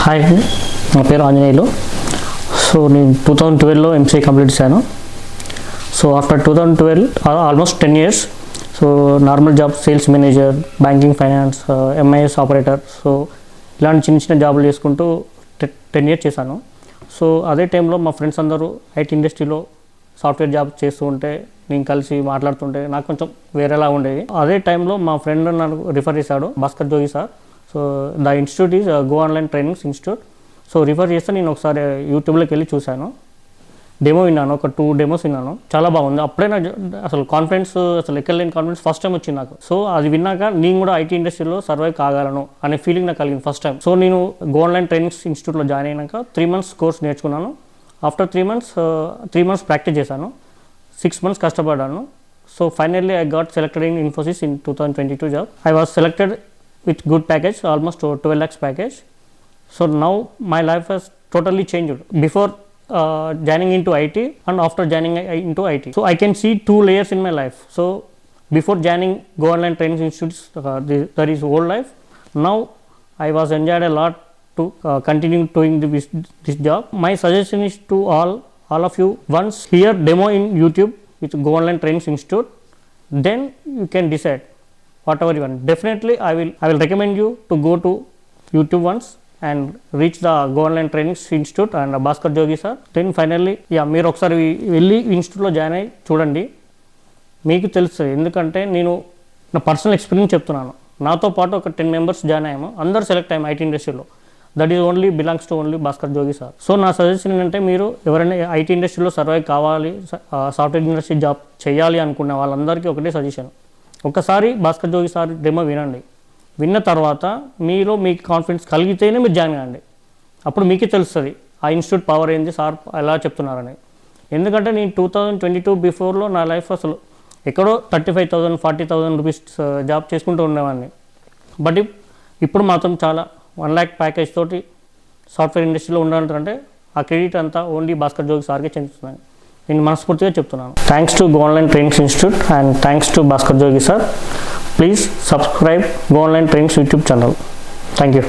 Hi, నా పేరు Anjaneyulu. So నేను 2012లో ఎంసీఏ కంప్లీట్ చేశాను. So after 2012 almost 10 years. So normal job, sales manager, banking, finance, MIS operator, so ఇలాంటి చిన్న చిన్న జాబులు చేసుకుంటూ 10 years చేశాను. సో అదే టైంలో మా ఫ్రెండ్స్ అందరూ ఐటీ ఇండస్ట్రీలో సాఫ్ట్వేర్ జాబ్ చేస్తూ ఉంటే నేను కలిసి మాట్లాడుతుంటే నాకు కొంచెం వేరేలా ఉండేది. అదే టైంలో మా ఫ్రెండ్ నాకు రిఫర్ చేశాడు, Bhaskar Jogi sir. So the institute is go online trainings institute. So refer చేస్తే నేను ఒకసారి యూట్యూబ్లోకి వెళ్ళి చూశాను, డెమో విన్నాను, ఒక 2 demos విన్నాను. చాలా బాగుంది. అప్పుడే నాకు అసలు కాన్ఫిడెన్స్, అసలు ఎక్కలేని కాన్ఫిడెన్స్ ఫస్ట్ టైం వచ్చింది నాకు. సో అది విన్నాక నేను కూడా ఐటీ ఇండస్ట్రీలో సర్వైవ్ కాగలను అనే ఫీలింగ్ నాకు కలిగింది ఫస్ట్ టైం. సో నేను గో ఆన్లైన్ ట్రైనింగ్స్ ఇన్స్టిట్యూట్లో జాయిన్ అయినాక 3 months కోర్స్ నేర్చుకున్నాను. ఆఫ్టర్ 3 months ప్రాక్టీస్ చేశాను, 6 months కష్టపడ్డాను. So finally I got selected in Infosys in 2022 job. I was selected with good package, almost 12 lakhs package. So now my life has totally changed before joining into IT and after joining into IT. So I can see 2 layers in my life. So before joining Go Online Training Institutes, there is old life. Now I was enjoyed a lot to continue doing this job. My suggestion is to all of you, once hear demo in YouTube with Go Online Training Institute, then you can decide whatever you want. Definitely I will recommend you to go to YouTube once and reach the Go Online Training Institute and Bhaskar Jogi sir. Then finally మీరు ఒకసారి వెళ్ళి ఇన్స్టిట్యూట్లో join అయ్యి చూడండి, మీకు తెలుస్తుంది. ఎందుకంటే నేను నా పర్సనల్ ఎక్స్పీరియన్స్ చెప్తున్నాను. నాతో పాటు ఒక 10 members జాయిన్ అయ్యాము, అందరూ సెలెక్ట్ అయ్యాము ఐటీ ఇండస్ట్రీలో. That is only belongs to only Bhaskar Jogi sir. So నా సజెషన్ ఏంటంటే, మీరు ఎవరైనా ఐటీ ఇండస్ట్రీలో సర్వైవ్ కావాలి, సాఫ్ట్వేర్ ఇండస్ట్రీ జాబ్ చేయాలి అనుకున్న వాళ్ళందరికీ ఒకటే సజెషన్, ఒకసారి భాస్కర్ జోగి సార్ డెమో వినండి. విన్న తర్వాత మీలో మీకు కాన్ఫిడెన్స్ కలిగితేనే మీరు జాయిన్ కాండి. అప్పుడు మీకే తెలుస్తుంది ఆ ఇన్స్టిట్యూట్ పవర్ ఏంది, సార్ ఎలా చెప్తున్నారని. ఎందుకంటే నేను 2022 బిఫోర్లో నా లైఫ్ అసలు ఎక్కడో 35,000 40,000 రూపీస్ జాబ్ చేసుకుంటూ ఉండేవాడిని. బట్ ఇప్పుడు మాత్రం చాలా 1 lakh ప్యాకేజ్ తోటి సాఫ్ట్వేర్ ఇండస్ట్రీలో ఉండాలంటే ఆ క్రెడిట్ అంతా ఓన్లీ భాస్కర్ జోగి సార్కే చెందుతున్నాను. నేను మనస్ఫూర్తిగా చెప్తున్నాను. Thanks to go online trainings institute and thanks to Bhaskar Jogi sir. Please subscribe go online trainings YouTube channel. Thank you.